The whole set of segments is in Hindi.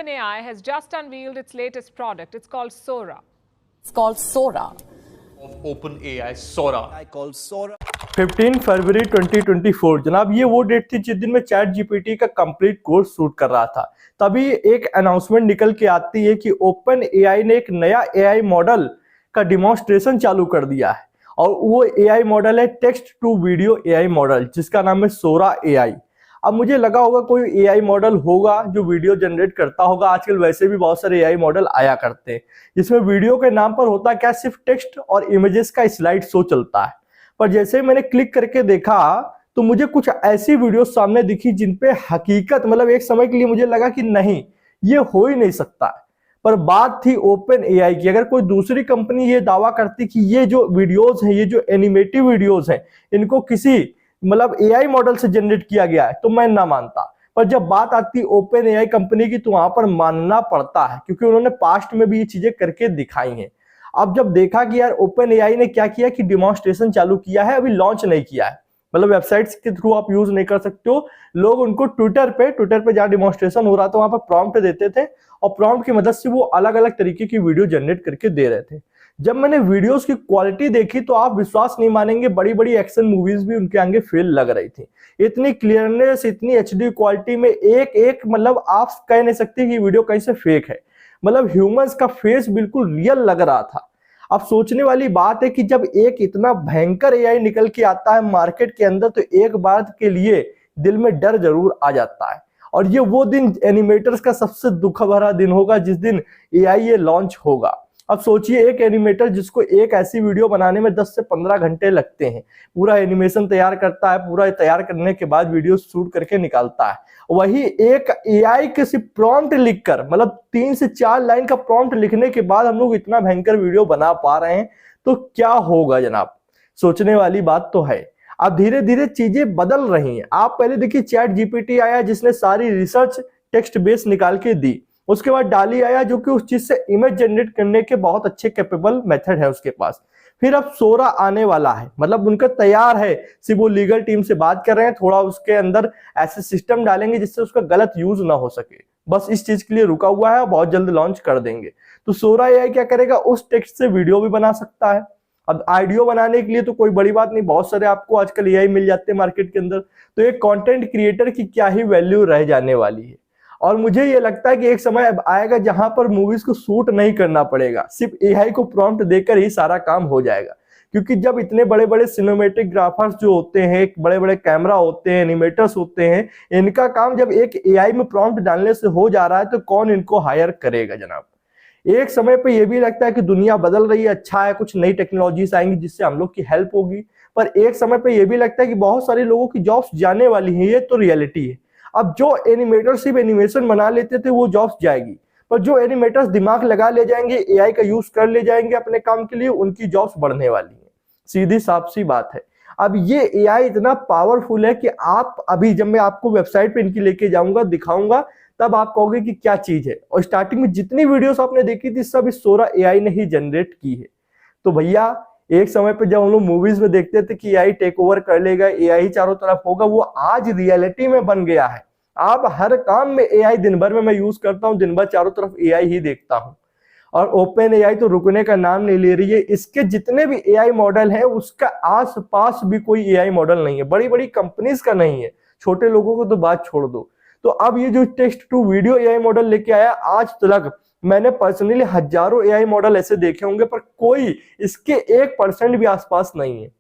OpenAI has just unveiled its latest product. It's called Sora. It's called Sora. Of OpenAI, Sora. I call Sora. 15 फरवरी 2024 जनाब, ये वो डेट थी जिस दिन मैं चैट जीपीटी का कंप्लीट कोर्स शूट कर रहा था। तभी एक अनाउंसमेंट निकल के आती है कि ओपन एआई ने एक नया एआई मॉडल का डिमॉन्स्ट्रेशन चालू कर दिया है और वो एआई मॉडल है text to video AI model, जिसका नाम है सोरा एआई। अब मुझे लगा होगा कोई एआई मॉडल होगा जो वीडियो जनरेट करता होगा। आजकल वैसे भी बहुत सारे एआई मॉडल आया करते हैं जिसमें वीडियो के नाम पर होता क्या, सिर्फ टेक्स्ट और इमेजेस का स्लाइड शो चलता है। पर जैसे ही मैंने क्लिक करके देखा तो मुझे कुछ ऐसी वीडियो सामने दिखी जिन पे हकीकत मतलब एक समय के लिए मुझे लगा कि नहीं, ये हो ही नहीं सकता। पर बात थी ओपन एआई की। अगर कोई दूसरी कंपनी ये दावा करती कि ये जो वीडियोस हैं, ये जो एनिमेटिव वीडियोस हैं, इनको किसी मतलब एआई मॉडल से जनरेट किया गया है, तो मैं ना मानता। पर जब बात आती ओपन एआई कंपनी की तो वहां पर मानना पड़ता है, क्योंकि उन्होंने पास्ट में भी ये चीजें करके दिखाई हैं। अब जब देखा कि यार ओपन एआई ने क्या किया कि डिमॉन्स्ट्रेशन चालू किया है, अभी लॉन्च नहीं किया है, मतलब वेबसाइट्स के थ्रू आप यूज नहीं कर सकते हो। लोग उनको ट्विटर पे जहां डिमॉन्स्ट्रेशन हो रहा था वहां पर प्रॉम्प्ट देते थे और प्रॉम्प्ट की मदद से वो अलग अलग तरीके की वीडियो जनरेट करके दे रहे थे। जब मैंने वीडियोस की क्वालिटी देखी तो आप विश्वास नहीं मानेंगे, बड़ी बड़ी एक्शन मूवीज भी उनके आगे फेल लग रही थी। इतनी क्लियरनेस, इतनी एचडी क्वालिटी में एक एक मतलब आप कह नहीं सकते कि वीडियो कहीं से फेक है। मतलब ह्यूमंस का फेस बिल्कुल रियल लग रहा था। अब सोचने वाली बात है कि जब एक इतना भयंकर एआई निकल के आता है मार्केट के अंदर, तो एक बात के लिए दिल में डर जरूर आ जाता है। और ये वो दिन एनिमेटर्स का सबसे दुख भरा दिन होगा जिस दिन एआई ये लॉन्च होगा। अब सोचिए, एक एनिमेटर जिसको एक ऐसी वीडियो बनाने में 10 से 15 घंटे लगते हैं, पूरा एनिमेशन तैयार करता है, पूरा तैयार करने के बाद वीडियो शूट करके निकालता है, वही एक एआई के सिर्फ प्रॉम्प्ट लिखकर मतलब 3 से 4 लाइन का प्रॉम्प्ट लिखने के बाद हम लोग इतना भयंकर वीडियो बना पा रहे हैं, तो क्या होगा जनाब। सोचने वाली बात तो है। अब धीरे धीरे चीजें बदल रही हैं। आप पहले देखिए, चैट जीपीटी आया जिसने सारी रिसर्च टेक्स्ट बेस निकाल के दी। उसके बाद डाली आया जो कि उस चीज से इमेज जनरेट करने के बहुत अच्छे कैपेबल मेथड है उसके पास। फिर अब सोरा आने वाला है, मतलब उनका तैयार है, सिर्फ वो लीगल टीम से बात कर रहे हैं, थोड़ा उसके अंदर ऐसे सिस्टम डालेंगे जिससे उसका गलत यूज ना हो सके। बस इस चीज के लिए रुका हुआ है, बहुत जल्द लॉन्च कर देंगे। तो सोरा एआई क्या करेगा, उस टेक्स्ट से वीडियो भी बना सकता है। अब ऑडियो बनाने के लिए तो कोई बड़ी बात नहीं, बहुत सारे आपको आजकल एआई मिल जाते हैं मार्केट के अंदर। तो एक कंटेंट क्रिएटर की क्या ही वैल्यू रह जाने वाली है। और मुझे ये लगता है कि एक समय अब आएगा जहां पर मूवीज को शूट नहीं करना पड़ेगा, सिर्फ एआई को प्रॉम्प्ट देकर ही सारा काम हो जाएगा। क्योंकि जब इतने बड़े बड़े सिनेमेटोग्राफर्स जो होते हैं, बड़े बड़े कैमरा होते हैं, एनिमेटर्स होते हैं, इनका काम जब एक एआई में प्रॉम्प्ट डालने से हो जा रहा है, तो कौन इनको हायर करेगा जनाब। एक समय पे ये भी लगता है कि दुनिया बदल रही है, अच्छा है, कुछ नई टेक्नोलॉजीज आएंगी जिससे हम लोग की हेल्प होगी। पर एक समय पे ये भी लगता है कि बहुत सारे लोगों की जॉब्स जाने वाली है। ये तो रियलिटी है। अब जो एनिमेटर सिर्फ एनिमेशन बना लेते थे वो जॉब्स जाएगी, पर जो एनिमेटर्स दिमाग लगा ले जाएंगे, एआई का यूज कर ले जाएंगे अपने काम के लिए, उनकी जॉब्स बढ़ने वाली है। सीधी साफ सी बात है। अब ये एआई इतना पावरफुल है कि आप अभी जब मैं आपको वेबसाइट पे इनकी लेके जाऊंगा, दिखाऊंगा, तब आप कहोगे कि क्या चीज है। और स्टार्टिंग में जितनी वीडियोस आपने देखी थी सब इस सोरा एआई ने ही जनरेट की है। तो भैया एक समय पे जब हम लोग मूवीज में देखते थे कि एआई टेक ओवर कर लेगा, एआई चारों तरफ होगा, वो आज रियलिटी में बन गया है। आप हर काम में एआई, दिन भर में मैं यूज करता हूं, दिन भर चारों तरफ एआई ही देखता हूं। और ओपन एआई तो रुकने का नाम नहीं ले रही है। इसके जितने भी एआई मॉडल है उसका आसपास भी कोई एआई मॉडल नहीं है, बड़ी बड़ी कंपनीज का नहीं है, छोटे लोगों को तो बात छोड़ दो। तो अब ये जो text to video AI model लेके आया, आज तक मैंने पर्सनली हजारों एआई मॉडल ऐसे देखे होंगे, पर कोई इसके 1% भी आसपास नहीं है।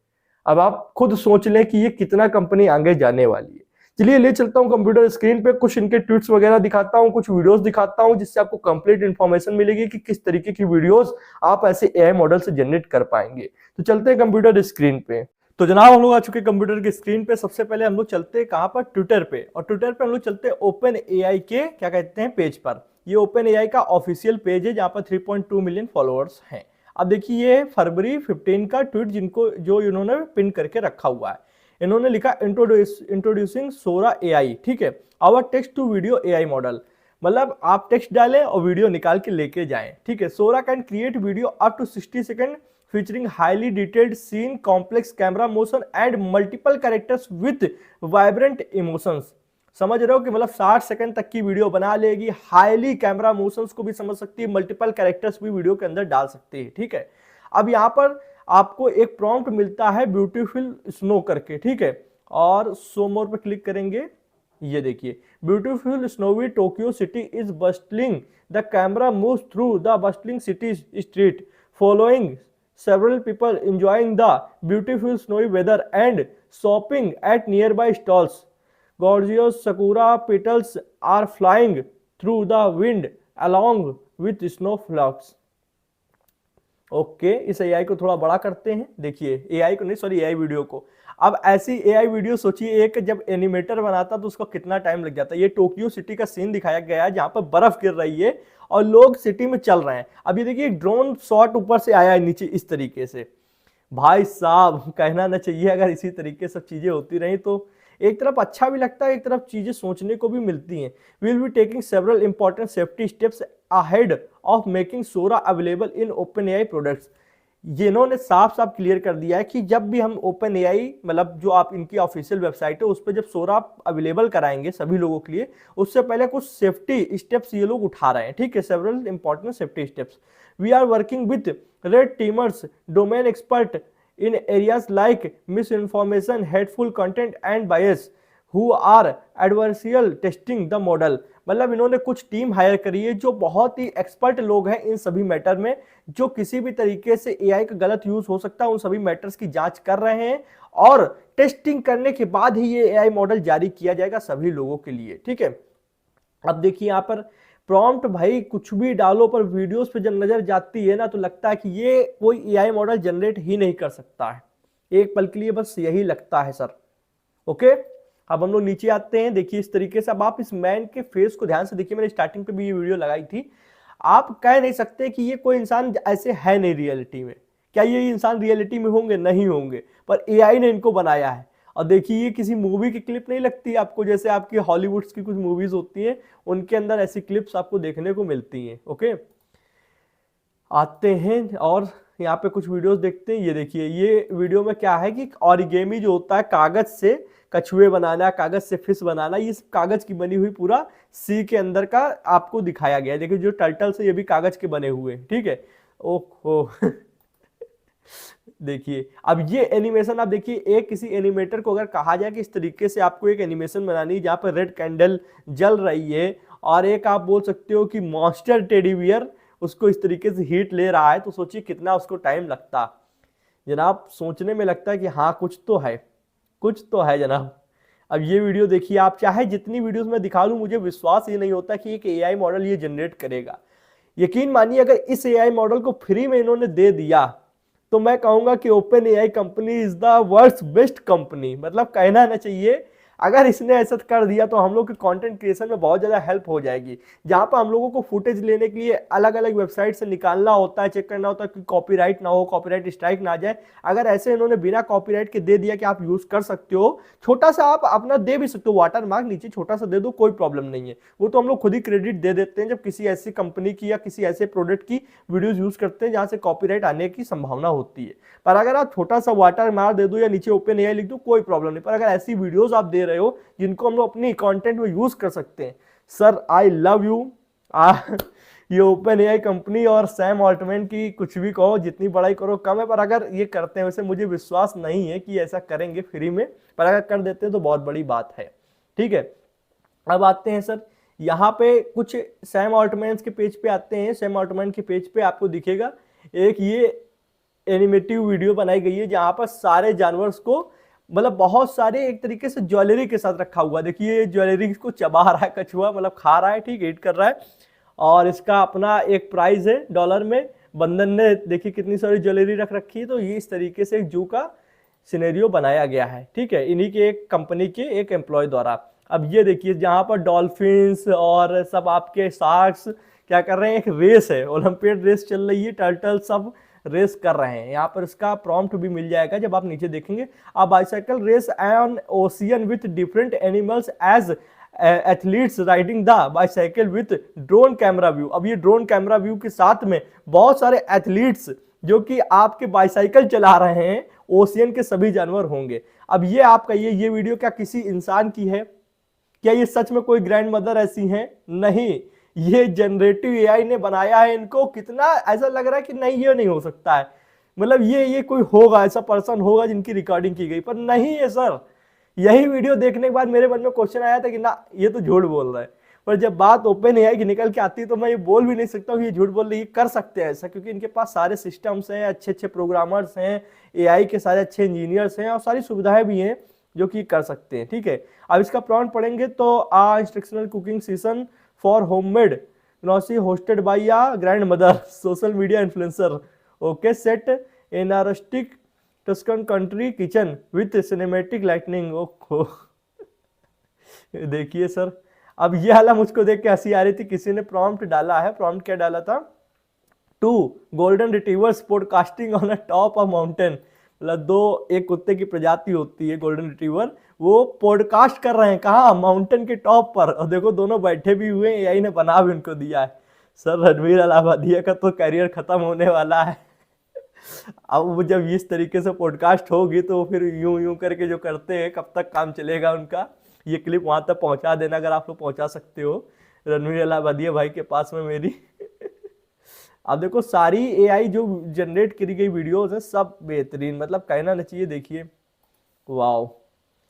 अब आप खुद सोच लें कि ये कितना कंपनी आगे जाने वाली है। चलिए ले चलता हूं कंप्यूटर स्क्रीन पे, कुछ इनके ट्वीट्स वगैरह दिखाता हूं, कुछ वीडियोस दिखाता हूं, जिससे आपको कंप्लीट इंफॉर्मेशन मिलेगी कि किस तरीके की वीडियोस आप ऐसे एआई मॉडल से जनरेट कर पाएंगे। तो चलते हैं कंप्यूटर स्क्रीन पे। तो जनाब हम लोग आ चुके कंप्यूटर की स्क्रीन पे। सबसे पहले हम लोग चलते हैं कहां पर, ट्विटर पे। और ट्विटर पे हम लोग चलते हैं ओपन एआई के क्या कहते हैं पेज पर। ये ओपन एआई का ऑफिशियल पेज है जहां पर 3.2 मिलियन फॉलोअर्स हैं। अब देखिए ये फरवरी 15 का ट्वीट जो इन्होंने पिन करके रखा हुआ है। इन्होंने लिखा इंट्रोड्यूसिंग सोरा एआई, ठीक है, our text to video AI model. मतलब आप टेक्स्ट डालें और वीडियो निकाल के लेके जाएं, ठीक है। Sora can create video up to 60 second featuring highly detailed scene, complex camera motion and multiple characters with vibrant emotions. समझ रहे हो कि मतलब 60 सेकंड तक की वीडियो बना लेगी, हाईली कैमरा मोशंस को भी समझ सकती है, मल्टीपल कैरेक्टर्स भी वीडियो के अंदर डाल सकती है। ठीक है, अब यहाँ पर आपको एक प्रॉम्प्ट मिलता है ब्यूटीफुल स्नो करके, ठीक है, और शो मोर पे क्लिक करेंगे। ये देखिए, beautiful snowy Tokyo city is bustling, the camera moves through the bustling city street following several people enjoying the beautiful snowy weather and shopping at nearby stalls. Gorgeous sakura petals are flying through the wind along with snowflakes. Okay, इस एआई को थोड़ा बड़ा करते हैं। देखिए, एआई को नहीं, सॉरी, एआई वीडियो को। अब ऐसी एआई वीडियो सोचिए, एक जब एनिमेटर बनाता तो उसको कितना टाइम लग जाता है। ये टोक्यो सिटी का सीन दिखाया गया है जहां पर बर्फ गिर रही है और लोग सिटी में चल रहे हैं। अब ये देखिए, ड्रोन शॉट ऊपर से आया है नीचे इस तरीके से। भाई साहब, कहना ना चाहिए, अगर इसी तरीके सब चीजें होती रही तो एक तरफ अच्छा भी लगता है, एक तरफ चीजें सोचने को भी मिलती हैं। We will be taking several important safety steps ahead of making Sora available in OpenAI products. ये इन्होंने साफ साफ क्लियर कर दिया है कि जब भी हम ओपन एआई, मतलब जो आप इनकी ऑफिशियल वेबसाइट है, उस पर जब सोरा अवेलेबल कराएंगे सभी लोगों के लिए, उससे पहले कुछ सेफ्टी स्टेप्स ये लोग उठा रहे हैं। ठीक है, several important safety steps. We are working with red teamers, domain expert in areas like misinformation, hateful content and bias who are adversarial testing the model। मतलब इन्होंने कुछ टीम हायर करी है जो बहुत ही एक्सपर्ट लोग हैं इन सभी मैटर में, जो किसी भी तरीके से एआई का गलत यूज हो सकता है उन सभी मैटर्स की जांच कर रहे हैं, और टेस्टिंग करने के बाद ही ये एआई मॉडल जारी किया जाएगा सभी लोगों के लिए। ठीक है, अब देखिए यहाँ पर प्रॉम्प्ट, भाई कुछ भी डालो, पर वीडियोस पे जब नजर जाती है ना तो लगता है कि ये कोई एआई मॉडल जनरेट ही नहीं कर सकता है, एक पल के लिए बस यही लगता है सर। ओके, अब हम लोग नीचे आते हैं। देखिए इस तरीके से, अब आप इस मैन के फेस को ध्यान से देखिए, मैंने स्टार्टिंग पे भी ये वीडियो लगाई थी। आप कह नहीं सकते कि ये कोई इंसान ऐसे है नहीं रियलिटी में। क्या ये इंसान रियलिटी में होंगे? नहीं होंगे, पर एआई ने इनको बनाया है। और देखिए, ये किसी मूवी की क्लिप नहीं लगती आपको, जैसे आपकी हॉलीवुड्स की कुछ मूवीज होती हैं उनके अंदर ऐसी क्लिप्स आपको देखने को मिलती हैं। ओके, आते हैं और यहाँ पे कुछ वीडियोस देखते हैं। ये देखिए, ये वीडियो में क्या है कि ऑरिगेमी जो होता है, कागज से कछुए बनाना, कागज से फिश बनाना, ये कागज की बनी हुई पूरा सी के अंदर का आपको दिखाया गया है। देखिए जो टर्टल से, ये भी कागज के बने हुए हैं। ठीक है, ओहो देखिए, अब ये एनिमेशन आप देखिए, एक किसी एनिमेटर को अगर कहा जाए कि इस तरीके से आपको एक एनिमेशन बनानी है जहाँ पर रेड कैंडल जल रही है और एक आप बोल सकते हो कि मॉन्स्टर टेडी बियर उसको इस तरीके से हीट ले रहा है, तो सोचिए कितना उसको टाइम लगता जनाब। सोचने में लगता है कि हाँ कुछ तो है, कुछ तो है जनाब। अब ये वीडियो देखिए, आप चाहे जितनी वीडियोस में दिखा लूँ, मुझे विश्वास ये नहीं होता कि एक एआई मॉडल ये जनरेट करेगा। यकीन मानिए, अगर इस एआई मॉडल को फ्री में इन्होंने दे दिया तो मैं कहूंगा कि OpenAI company is the world's best company. मतलब कहना ना चाहिए, अगर इसने ऐसा कर दिया तो हम लोग के कंटेंट क्रिएशन में बहुत ज़्यादा हेल्प हो जाएगी। जहाँ पर हम लोगों को फुटेज लेने के लिए अलग अलग वेबसाइट से निकालना होता है, चेक करना होता है कि कॉपीराइट ना हो, कॉपीराइट स्ट्राइक ना आ जाए। अगर ऐसे इन्होंने बिना कॉपीराइट के दे दिया कि आप यूज़ कर सकते हो, छोटा सा आप अपना दे भी सकते हो, वाटर मार्क नीचे छोटा सा दे दो, कोई प्रॉब्लम नहीं है। वो तो हम लोग खुद ही क्रेडिट दे देते हैं जब किसी ऐसी कंपनी की या किसी ऐसे प्रोडक्ट की वीडियोज़ यूज़ करते हैं जहाँ से कॉपीराइट आने की संभावना होती है। पर अगर आप छोटा सा वाटर मार्क दे दो या नीचे ओपन एआई लिख दो, कोई प्रॉब्लम नहीं। पर अगर ऐसी वीडियोज़ आप दे रहे हो जिनको हम लोग अपनी कंटेंट में यूज कर सकते हैं, सर आई लव यू। ये ओपन एआई कंपनी और सैम ऑल्टमैन की कुछ भी कहो, जितनी बड़ाई करो कम है, पर अगर ये करते हैं, वैसे मुझे विश्वास नहीं है कि ऐसा करेंगे फ्री में, पर अगर कर देते हैं तो बहुत बड़ी बात है। ठीक है, अब आते हैं सर यहाँ पे कुछ सैम ऑल्टमैन के पेज पे आते हैं। सैम ऑल्टमैन के पेज पे आपको दिखेगा एक ये एनिमेटिव वीडियो बनाई गई है जहाँ पर सारे जानवर्स को, मतलब बहुत सारे एक तरीके से ज्वेलरी के साथ रखा हुआ। देखिए ज्वेलरी को चबा रहा है कछुआ, मतलब खा रहा है, ठीक, ईट कर रहा है, और इसका अपना एक प्राइस है डॉलर में। बंदन ने देखिए कितनी सारी ज्वेलरी रख रखी है। तो ये इस तरीके से एक जू का सिनेरियो बनाया गया है, ठीक है, इन्हीं के एक कंपनी के एक एम्प्लॉय द्वारा। अब ये देखिए जहाँ पर डॉल्फिन्स और सब आपके शार्क्स क्या कर रहे हैं, एक रेस है, ओलंपियड रेस चल रही है, टर्टल सब रेस कर रहे हैं। यहाँ पर इसका प्रॉम्प्ट भी मिल जाएगा जब आप नीचे देखेंगे। A bicycle race on ocean with different animals as athletes riding the bicycle with drone camera view. अब ये ड्रोन कैमरा व्यू के साथ में बहुत सारे एथलीट्स जो कि आपके बाइसाइकिल चला रहे हैं, ओशियन के सभी जानवर होंगे। अब ये आप कहिए, ये वीडियो क्या किसी इंसान की है? क्या ये सच में कोई ग्रैंड मदर ऐसी हैं? नहीं, ये जनरेटिव एआई ने बनाया है इनको। कितना ऐसा लग रहा है कि नहीं, ये नहीं हो सकता है, मतलब ये कोई होगा, ऐसा पर्सन होगा जिनकी रिकॉर्डिंग की गई, पर नहीं है सर। यही वीडियो देखने के बाद मेरे मन में क्वेश्चन आया था कि ना, ये तो झूठ बोल रहा है। पर जब बात ओपन एआई की निकल के आती है तो मैं ये बोल भी नहीं सकता हूँ कि ये झूठ बोल रही है। कर सकते हैं ऐसा, क्योंकि इनके पास सारे सिस्टम्स हैं, अच्छे अच्छे प्रोग्रामर्स हैं, एआई के सारे अच्छे इंजीनियर्स हैं और सारी सुविधाएं भी हैं जो कि कर सकते हैं। ठीक है, अब इसका प्रॉम्प्ट पढ़ेंगे तो instructional cooking session for homemade gnocchi hosted by या grandmother social media influencer. Okay, set in a rustic Tuscan country kitchen with cinematic lightning. ओहो देखिए सर, अब ये वाला मुझको देख के हंसी आ रही थी। किसी ने प्रॉम्प्ट डाला है, प्रॉम्प्ट क्या डाला था? 2 golden retrievers podcasting on a top of mountain. मतलब 2 एक कुत्ते की प्रजाति होती है गोल्डन रिट्रीवर, वो पॉडकास्ट कर रहे हैं कहाँ? माउंटेन के टॉप पर। और देखो दोनों बैठे भी हुए हैं, एआई ने बना भी उनको दिया है। सर रणवीर अलाहाबादिया का तो करियर खत्म होने वाला है। अब वो जब इस तरीके से पॉडकास्ट होगी तो फिर यूं यूं करके जो करते हैं, कब तक काम चलेगा उनका? ये क्लिप वहां तक पहुंचा देना अगर आप लोग पहुंचा सकते हो रणवीर अलाहाबादिया भाई के पास में मेरी। अब देखो सारी एआई जो जनरेट करी गई वीडियोस है सब बेहतरीन, मतलब कहना नहीं चाहिए। देखिए वाओ।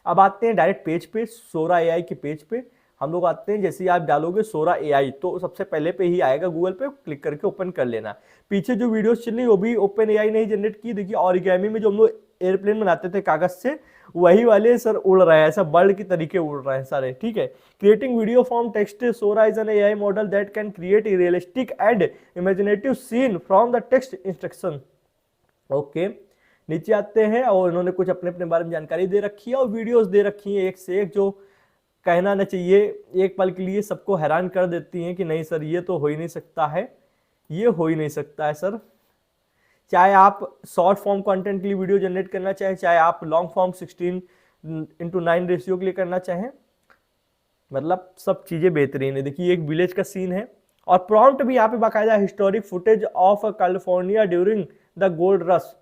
अब आते हैं डायरेक्ट पेज पे, सोरा एआई के पेज पे हम लोग आते हैं। जैसे ही आप डालोगे सोरा एआई तो सबसे पहले पे ही आएगा, गूगल पे क्लिक करके ओपन कर लेना। पीछे जो वीडियोस चल रही वो भी ओपन एआई ने ही जनरेट की। देखिए ऑरिगेमी में जो हम लोग एयरप्लेन बनाते थे कागज से, वही वाले सर उड़ रहे हैं, ऐसा बर्ड की तरीके उड़ रहे हैं सारे। ठीक है, creating video from text, Sora is an AI model that can create a realistic and imaginative scene from the text instruction. Okay, नीचे आते हैं और इन्होंने कुछ अपने अपने बारे में जानकारी दे रखी है और वीडियोस दे रखी है एक से एक, जो कहना न चाहिए एक पल के लिए सबको हैरान कर देती हैं कि नहीं सर ये तो हो ही नहीं सकता है, ये हो ही नहीं सकता है सर। चाहे आप शॉर्ट फॉर्म कंटेंट के लिए वीडियो जनरेट करना चाहें, चाहे आप लॉन्ग फॉर्म 16:9 रेशियो के लिए करना चाहें, मतलब सब चीज़ें बेहतरीन है। देखिए एक विलेज का सीन है और प्रॉम्प्ट भी यहाँ पे बाकायदा historic footage of California during the gold rush.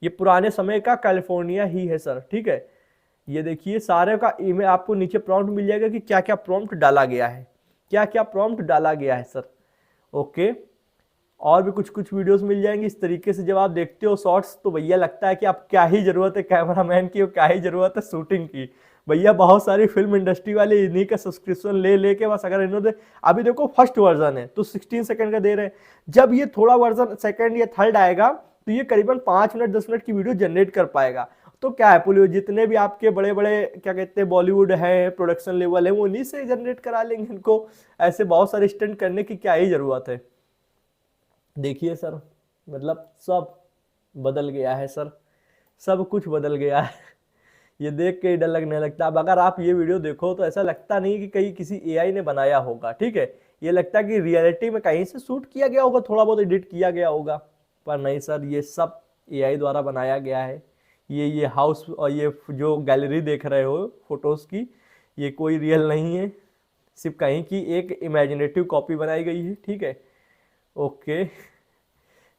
ये पुराने समय का कैलिफोर्निया ही है सर। ठीक है, ये देखिए सारे का ईमेल आपको नीचे प्रॉम्प्ट मिल जाएगा कि क्या क्या प्रॉम्प्ट डाला गया है, क्या क्या प्रॉम्प्ट डाला गया है सर। ओके, और भी कुछ कुछ वीडियोस मिल जाएंगे इस तरीके से। जब आप देखते हो शॉर्ट्स तो भैया लगता है कि आप क्या ही जरूरत है कैमरामैन की और क्या ही जरूरत है शूटिंग की। भैया बहुत सारी फिल्म इंडस्ट्री वाले इन्हीं का सब्सक्रिप्शन ले लेके बस, अगर इन्होंने अभी देखो फर्स्ट वर्जन है तो 16 सेकंड का दे रहे हैं, जब ये थोड़ा वर्जन सेकंड या थर्ड आएगा तो ये करीबन 5 मिनट 10 मिनट की वीडियो जनरेट कर पाएगा। तो क्या है, पुलिस जितने भी आपके बड़े बड़े क्या कहते हैं बॉलीवुड है, प्रोडक्शन लेवल है, वो उन्हीं से जनरेट करा लेंगे। इनको ऐसे बहुत सारे स्टंट करने की क्या ही जरूरत है। देखिए सर, मतलब सब बदल गया है सर, सब कुछ बदल गया है। ये देख के ही डर लगने लगता है। अब अगर आप ये वीडियो देखो तो ऐसा लगता नहीं कि कहीं किसी एआई ने बनाया होगा। ठीक है, ये लगता है कि रियलिटी में कहीं से शूट किया गया होगा, थोड़ा बहुत एडिट किया गया होगा, पर नहीं सर, ये सब एआई द्वारा बनाया गया है। ये हाउस और ये जो गैलरी देख रहे हो फोटोज़ की, ये कोई रियल नहीं है, सिर्फ कहीं की एक इमेजिनेटिव कॉपी बनाई गई है। ठीक है, ओके,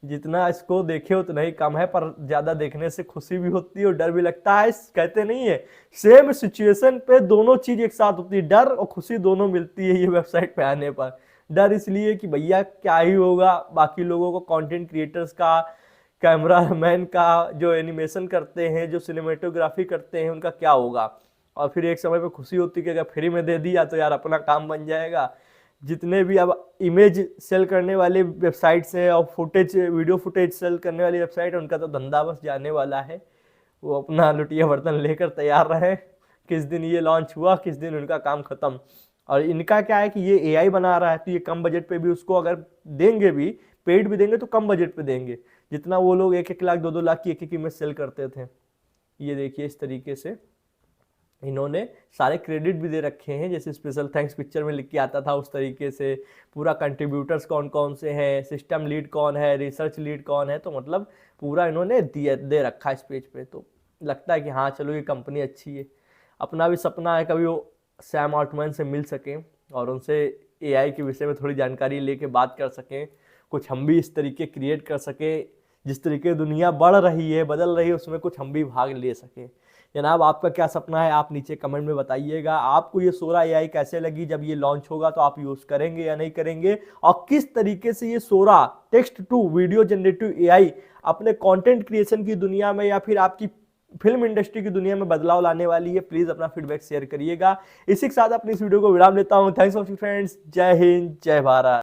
जितना इसको देखे उतना ही कम है, पर ज़्यादा देखने से खुशी भी होती है और डर भी लगता है। कहते नहीं है सेम सिचुएशन पे दोनों चीज़ एक साथ होती है, डर और खुशी दोनों मिलती है ये वेबसाइट पे आने पर। डर इसलिए कि भैया क्या ही होगा, बाकी लोगों को कंटेंट क्रिएटर्स का, कैमरामैन का, जो एनिमेशन करते हैं, जो सिनेमेटोग्राफी करते हैं, उनका क्या होगा। और फिर एक समय पे खुशी होती है कि अगर फ्री में दे दिया तो यार अपना काम बन जाएगा। जितने भी अब इमेज सेल करने वाले वेबसाइट्स हैं और फुटेज, वीडियो फुटेज सेल करने वाली वेबसाइट है, उनका तो धंधा बस जाने वाला है। वो अपना लुटिया बर्तन लेकर तैयार रहे, किस दिन ये लॉन्च हुआ, किस दिन उनका काम खत्म। और इनका क्या है कि ये एआई बना रहा है तो ये कम बजट पे भी उसको अगर देंगे भी, पेड भी देंगे तो कम बजट पे देंगे, जितना वो लोग 1-1 लाख 2-2 लाख की एक इमेज सेल करते थे। ये देखिए इस तरीके से इन्होंने सारे क्रेडिट भी दे रखे हैं, जैसे स्पेशल थैंक्स पिक्चर में लिख के आता था उस तरीके से। पूरा कंट्रीब्यूटर्स कौन कौन से हैं, सिस्टम लीड कौन है, रिसर्च लीड कौन है, तो मतलब पूरा इन्होंने दे रखा है इस पेज पे। तो लगता है कि हाँ चलो ये कंपनी अच्छी है। अपना भी सपना है कभी वो सैम ऑल्टमैन से मिल सकें और उनसे एआई के विषय में थोड़ी जानकारी लेके बात कर सकें, कुछ हम भी इस तरीके क्रिएट कर सकें, जिस तरीके दुनिया बढ़ रही है, बदल रही है, उसमें कुछ हम भी भाग ले सकें। जनाब आपका क्या सपना है, आप नीचे कमेंट में बताइएगा। आपको ये सोरा एआई कैसे लगी, जब ये लॉन्च होगा तो आप यूज करेंगे या नहीं करेंगे, और किस तरीके से ये Sora text to video generative AI अपने कंटेंट क्रिएशन की दुनिया में या फिर आपकी फिल्म इंडस्ट्री की दुनिया में बदलाव लाने वाली है। प्लीज अपना फीडबैक शेयर करिएगा। इसी के साथ अपनी इस वीडियो को विराम लेता हूं। Thanks for friends. जय हिंद, जय भारत।